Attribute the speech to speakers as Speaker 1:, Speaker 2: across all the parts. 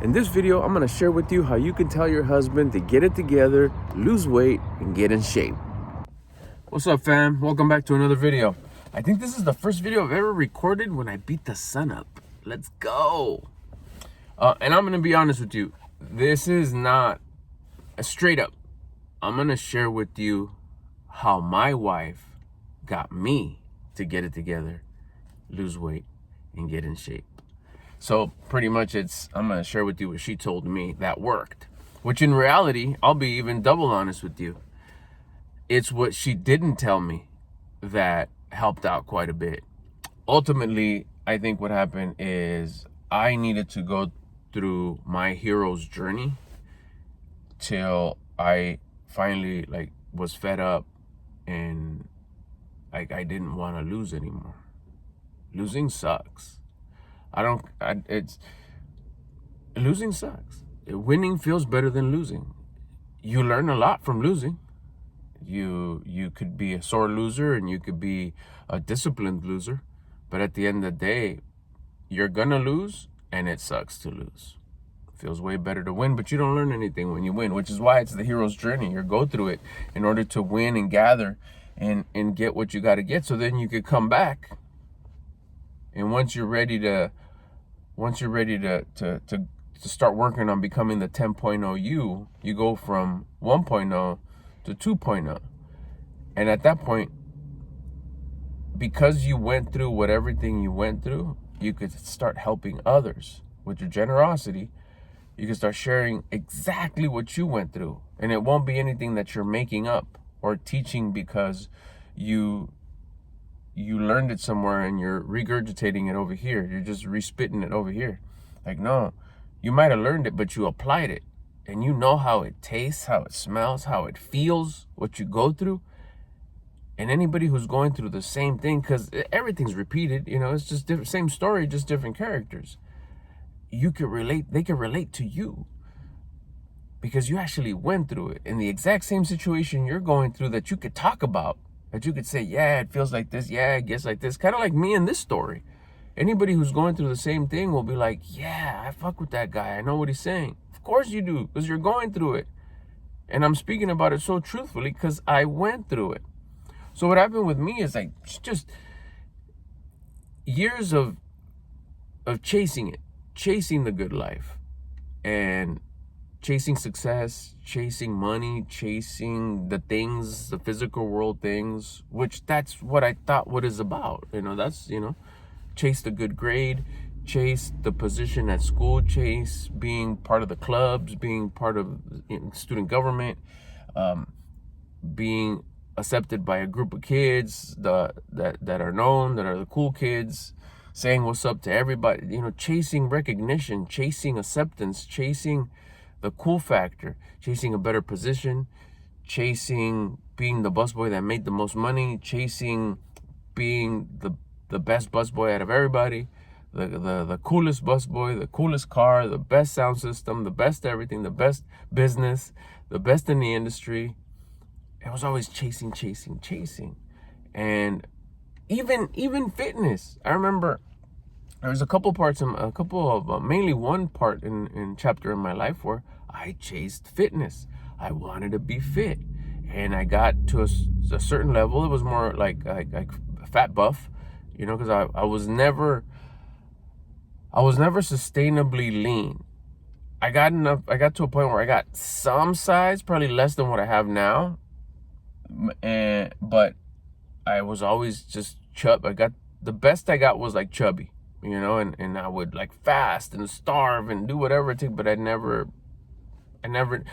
Speaker 1: In this video, I'm going to share with you how you can tell your husband to get it together, lose weight, and get in shape. What's up, fam? Welcome back to another video. I think this is the first video I've ever recorded when I beat the sun up. Let's go. And I'm going to be honest with you. This is not a straight up. I'm going to share with you how my wife got me to get it together, lose weight, and get in shape. So pretty much I'm going to share with you what she told me that worked. Which in reality, I'll be even double honest with you. It's what she didn't tell me that helped out quite a bit. Ultimately, I think what happened is I needed to go through my hero's journey till I finally was fed up and I didn't want to lose anymore. Losing sucks. Losing sucks. Winning feels better than losing. You learn a lot from losing. You could be a sore loser and you could be a disciplined loser, but at the end of the day, you're gonna lose, and it sucks to lose. Feels way better to win, but you don't learn anything when you win, which is why it's the hero's journey. You go through it in order to win and gather and get what you got to get, so then you could come back. And once you're ready to start working on becoming the 10.0 you go from 1.0 to 2.0. And at that point, because you went through everything you went through, you could start helping others with your generosity. You can start sharing exactly what you went through. And it won't be anything that you're making up or teaching because you learned it somewhere and you're regurgitating it over here. You're just respitting it over here. No, you might have learned it, but you applied it. And you know how it tastes, how it smells, how it feels, what you go through. And anybody who's going through the same thing, because everything's repeated, it's just different, same story, just different characters. You can relate, they can relate to you because you actually went through it in the exact same situation you're going through, that you could talk about, that you could say, yeah, it feels like this. Yeah, it gets like this. Kind of like me in this story. Anybody who's going through the same thing will be like, yeah, I fuck with that guy. I know what he's saying. Of course you do, because you're going through it. And I'm speaking about it so truthfully because I went through it. So what happened with me is just years of chasing the good life, and chasing success, chasing money, chasing the things, the physical world things, which that's what I thought what is about. Chase the good grade, chase the position at school, chase being part of the clubs, being part of student government, being accepted by a group of kids that are known, that are the cool kids, saying what's up to everybody, chasing recognition, chasing acceptance, chasing the cool factor, chasing a better position, chasing being the busboy that made the most money, chasing being the best busboy out of everybody, the coolest busboy, the coolest car, the best sound system, the best everything, the best business, the best in the industry. It was always chasing. And even fitness. I remember there was mainly one part in chapter in my life where I chased fitness. I wanted to be fit, and I got to a certain level. It was more like fat buff, because I was never sustainably lean. I got to a point where I got some size, probably less than what I have now. But I was always just the best I got was chubby, and I would fast and starve and do whatever it took, but I never,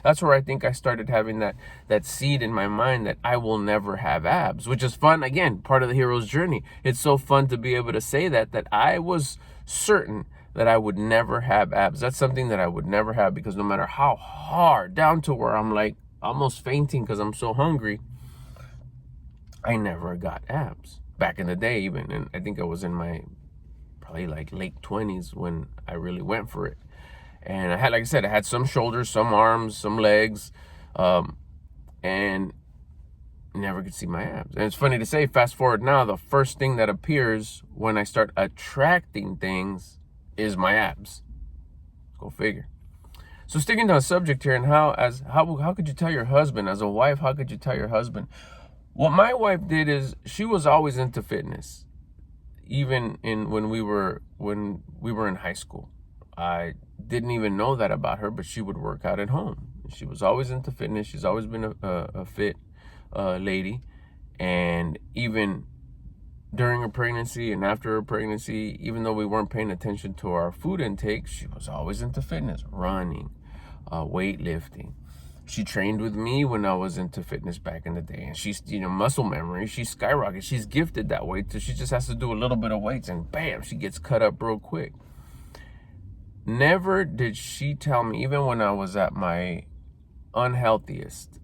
Speaker 1: that's where I think I started having that seed in my mind that I will never have abs, which is fun. Again, part of the hero's journey. It's so fun to be able to say that I was certain that I would never have abs. That's something that I would never have, because no matter how hard, down to where I'm almost fainting because I'm so hungry, I never got abs back in the day even. And I think I was in my probably late 20s when I really went for it. And I had some shoulders, some arms, some legs, and never could see my abs. And it's funny to say, fast forward now, the first thing that appears when I start attracting things is my abs. Go figure. So sticking to a subject here, and how could you tell your husband as a wife? How could you tell your husband? What my wife did is she was always into fitness, even when we were in high school. I didn't even know that about her, but she would work out at home. She was always into fitness. She's always been a fit lady, and even during her pregnancy and after her pregnancy, even though we weren't paying attention to our food intake, she was always into fitness, running, weightlifting. She trained with me when I was into fitness back in the day, and she's, muscle memory, she's skyrocketed. She's gifted that way, so she just has to do a little bit of weights and bam, she gets cut up real quick. Never did she tell me, even when I was at my unhealthiest,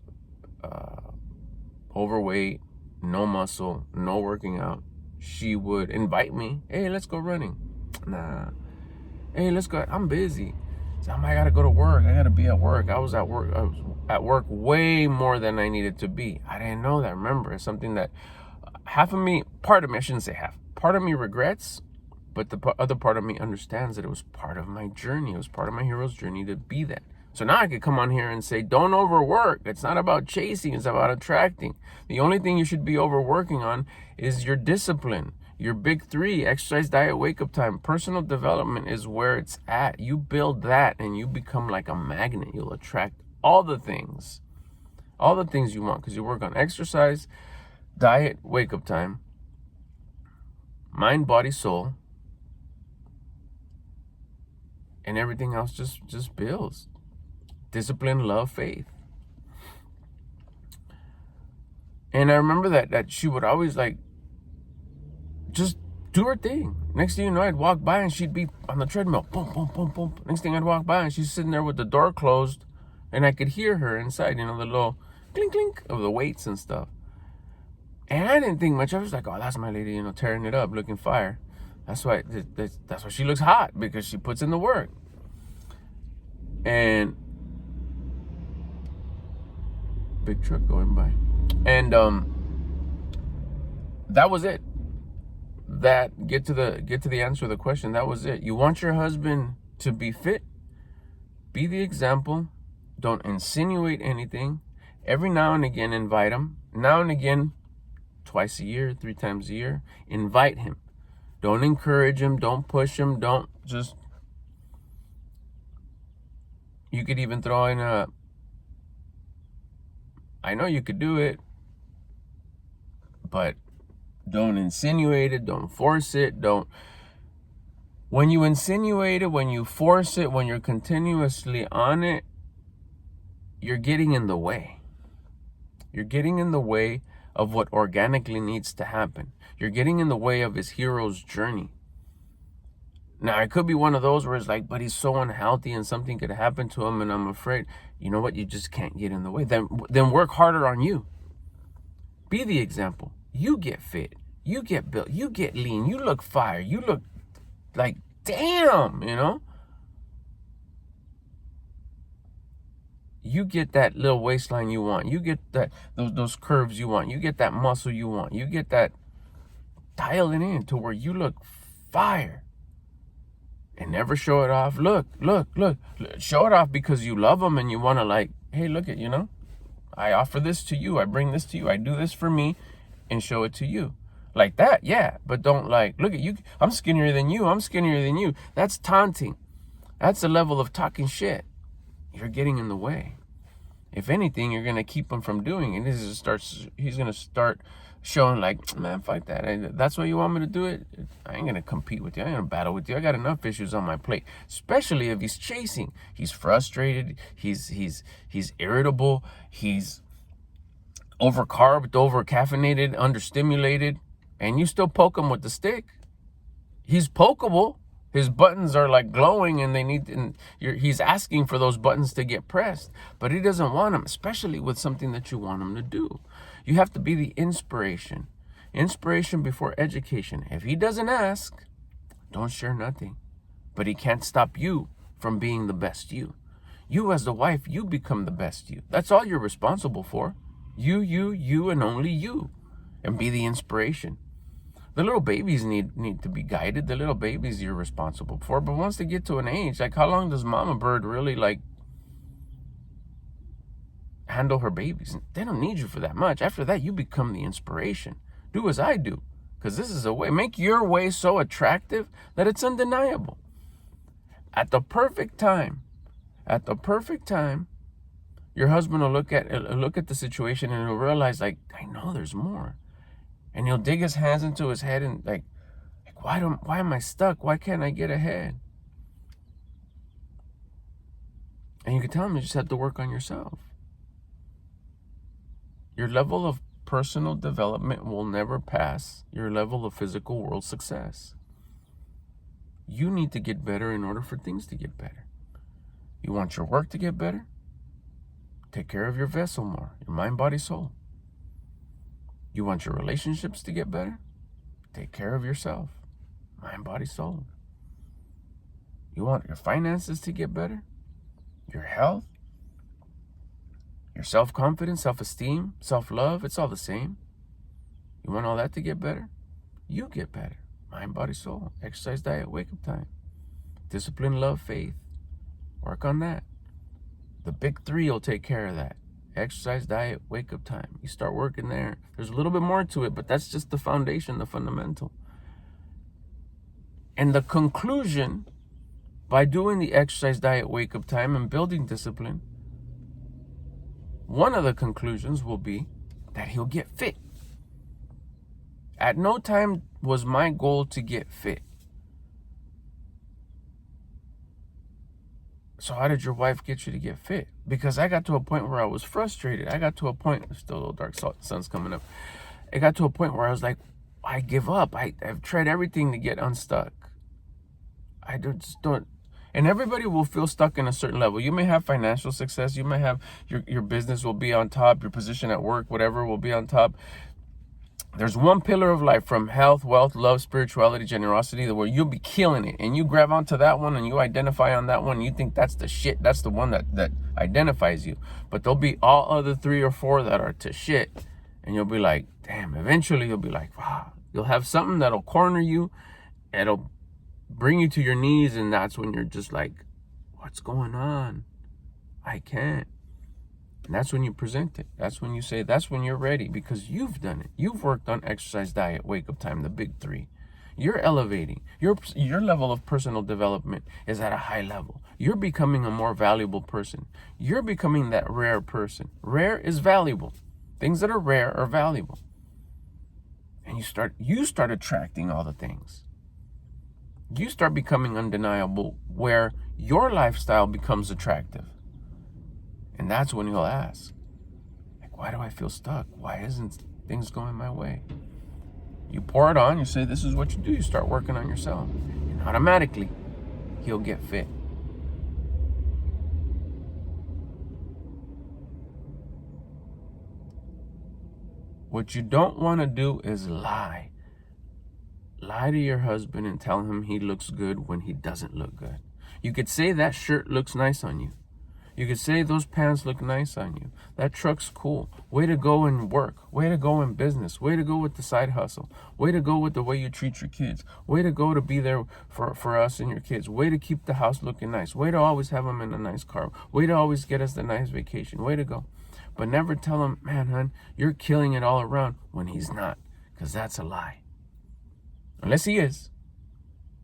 Speaker 1: overweight, no muscle, no working out, she would invite me. Hey, let's go running. Nah. Hey, let's go. I'm busy. So I gotta go to work. I gotta be at work. I was at work way more than I needed to be. I didn't know that. Remember, it's something that part of me, I shouldn't say half, part of me regrets, but the other part of me understands that it was part of my journey. It was part of my hero's journey to be that. So now I could come on here and say, don't overwork. It's not about chasing, it's about attracting. The only thing you should be overworking on is your discipline. Your big three: exercise, diet, wake up time. Personal development is where it's at. You build that and you become like a magnet. You'll attract all the things you want, because you work on exercise, diet, wake up time, mind, body, soul, and everything else just builds. Discipline, love, faith. And I remember that she would always just do her thing. Next thing you know, I'd walk by and she'd be on the treadmill. Boom, boom, boom, boom. Next thing I'd walk by and she's sitting there with the door closed and I could hear her inside, the little clink, clink of the weights and stuff. And I didn't think much. I was like, oh, that's my lady, tearing it up, looking fire. That's why she looks hot, because she puts in the work. And big truck going by. And that was it. Get to the answer of the question. That was it. You want your husband to be fit? Be the example. Don't insinuate anything. Every now and again, invite him. Now and again, twice a year, 3 times a year, invite him. Don't encourage him. Don't push him. Don't just. You could even throw in I know you could do it, but don't insinuate it. Don't force it. When you insinuate it, when you force it, when you're continuously on it, you're getting in the way. You're getting in the way of what organically needs to happen. You're getting in the way of his hero's journey. Now, it could be one of those where it's like, but he's so unhealthy and something could happen to him and I'm afraid. You know what? You just can't get in the way. Then work harder on you. Be the example. You get fit. You get built. You get lean. You look fire. You look like, damn, You get that little waistline you want. You get those curves you want. You get that muscle you want. You get that, dial it in to where you look fire. And never show it off. Look. Show it off because you love them and you want to hey, look at, I offer this to you. I bring this to you. I do this for me and show it to you. Like that, yeah. But don't look at you. I'm skinnier than you. I'm skinnier than you. That's taunting. That's a level of talking shit. You're getting in the way. If anything, you're going to keep him from doing it. He's going to start showing man, fuck that. That's why you want me to do it? I ain't going to compete with you. I ain't going to battle with you. I got enough issues on my plate, especially if he's chasing. He's frustrated. He's irritable. He's overcarbed, over-caffeinated, understimulated, and you still poke him with the stick. He's pokeable. His buttons are glowing and he's asking for those buttons to get pressed, but he doesn't want them, especially with something that you want him to do. You have to be the inspiration. Inspiration before education. If he doesn't ask, don't share nothing. But he can't stop you from being the best you. You as the wife, you become the best you. That's all you're responsible for. You, and only you. And be the inspiration. The little babies need to be guided. The little babies you're responsible for. But once they get to an age, like how long does mama bird really like handle her babies? They don't need you for that much. After that, you become the inspiration. Do as I do. Because this is a way. Make your way so attractive that it's undeniable. At the perfect time, your husband will look at the situation and he'll realize, like, I know there's more. And he'll dig his hands into his head and like why am I stuck? Why can't I get ahead? And you can tell him you just have to work on yourself. Your level of personal development will never pass your level of physical world success. You need to get better in order for things to get better. You want your work to get better? Take care of your vessel more, your mind, body, soul. You want your relationships to get better? Take care of yourself, mind, body, soul. You want your finances to get better? Your health? Your self-confidence, self-esteem, self-love, it's all the same. You want all that to get better? You get better. Mind, body, soul. Exercise, diet, wake-up time. Discipline, love, faith. Work on that. The big three will take care of that. Exercise, diet, wake-up time. You start working there. There's a little bit more to it, but that's just the foundation, the fundamental. And the conclusion, by doing the exercise, diet, wake-up time and building discipline, one of the conclusions will be that he'll get fit. At no time was my goal to get fit. So how did your wife get you to get fit? Because I got to a point where I was frustrated. I got to a point, still a little dark, sun's coming up. It got to a point where I was like, I give up. I've tried everything to get unstuck. I just don't. And everybody will feel stuck in a certain level. You may have financial success. You may have your business will be on top. Your position at work, whatever, will be on top. There's one pillar of life, from health, wealth, love, spirituality, generosity, where you'll be killing it. And you grab onto that one and you identify on that one. And you think that's the shit. That's the one that identifies you. But there'll be all other 3 or 4 that are to shit. And you'll be like, damn, eventually you'll be like, wow. You'll have something that'll corner you. It'll bring you to your knees. And that's when you're just like, what's going on? I can't. And that's when you present it. That's when you say, that's when you're ready, because you've done it. You've worked on exercise, diet, wake-up time, the big 3. You're elevating. Your level of personal development is at a high level. You're becoming a more valuable person. You're becoming that rare person. Rare is valuable. Things that are rare are valuable. And you start attracting all the things. You start becoming undeniable, where your lifestyle becomes attractive. And that's when he'll ask, like, why do I feel stuck? Why isn't things going my way? You pour it on, you say, this is what you do. You start working on yourself. And automatically, he'll get fit. What you don't want to do is lie. Lie to your husband and tell him he looks good when he doesn't look good. You could say that shirt looks nice on you. You could say those pants look nice on you. That truck's cool. Way to go in work. Way to go in business. Way to go with the side hustle. Way to go with the way you treat your kids. Way to go to be there for us and your kids. Way to keep the house looking nice. Way to always have them in a nice car. Way to always get us the nice vacation. Way to go. But never tell him, man, hon, you're killing it all around, when he's not. Because that's a lie. Unless he is.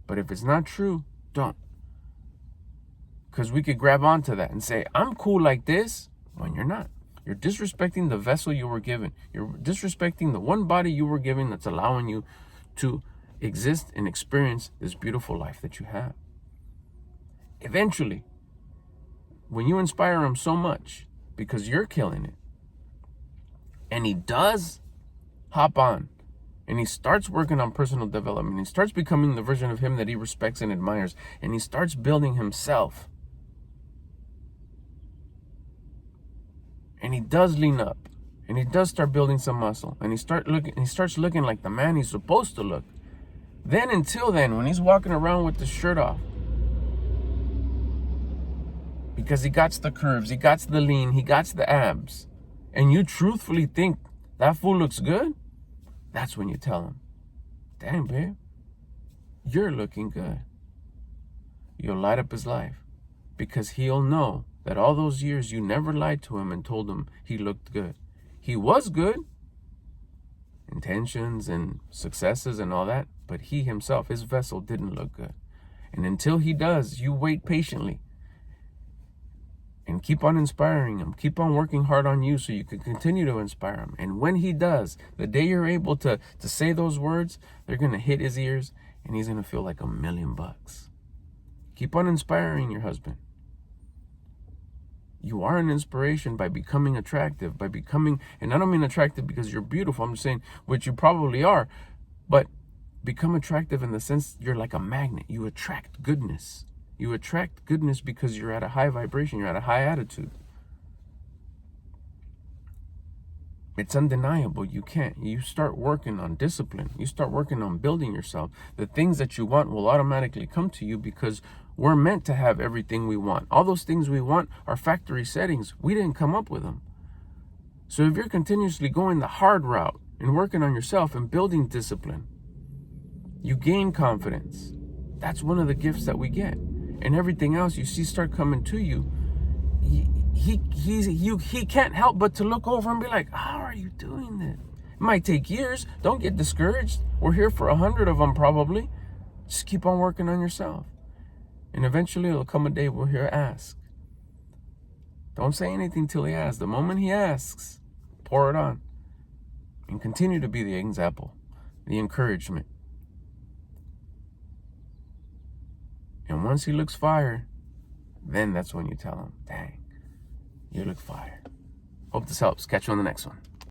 Speaker 1: But if it's not true, don't. Because we could grab onto that and say, I'm cool like this, when you're not. You're disrespecting the vessel you were given. You're disrespecting the one body you were given that's allowing you to exist and experience this beautiful life that you have. Eventually, when you inspire him so much because you're killing it, and he does hop on, and he starts working on personal development, he starts becoming the version of him that he respects and admires, and he starts building himself, and he does lean up, and he does start building some muscle, and he starts looking like the man he's supposed to look. Then, until then, when he's walking around with the shirt off, because he got the curves, he got the lean, he got the abs, and you truthfully think that fool looks good, that's when you tell him, dang, babe, you're looking good. You'll light up his life because he'll know that all those years you never lied to him and told him he looked good. He was good, intentions and successes and all that, but he himself, his vessel, didn't look good. And until he does, you wait patiently and keep on inspiring him. Keep on working hard on you so you can continue to inspire him. And when he does, the day you're able to say those words, they're going to hit his ears and he's going to feel like $1,000,000. Keep on inspiring your husband. You are an inspiration by becoming attractive, by becoming, and I don't mean attractive because you're beautiful, I'm just saying, which you probably are, but become attractive in the sense you're like a magnet. You attract goodness. You attract goodness because you're at a high vibration, you're at a high attitude. It's undeniable. You can't. You start working on discipline. You start working on building yourself. The things that you want will automatically come to you because we're meant to have everything we want. All those things we want are factory settings. We didn't come up with them. So if you're continuously going the hard route and working on yourself and building discipline, you gain confidence. That's one of the gifts that we get. And everything else you see start coming to you. He can't help but to look over and be like, how are you doing this? It might take years. Don't get discouraged. We're here for 100 of them probably. Just keep on working on yourself. And eventually it'll come a day where he'll ask. Don't say anything till he asks. The moment he asks, pour it on. And continue to be the example, the encouragement. And once he looks fire, then that's when you tell him, dang, you look fire. Hope this helps. Catch you on the next one.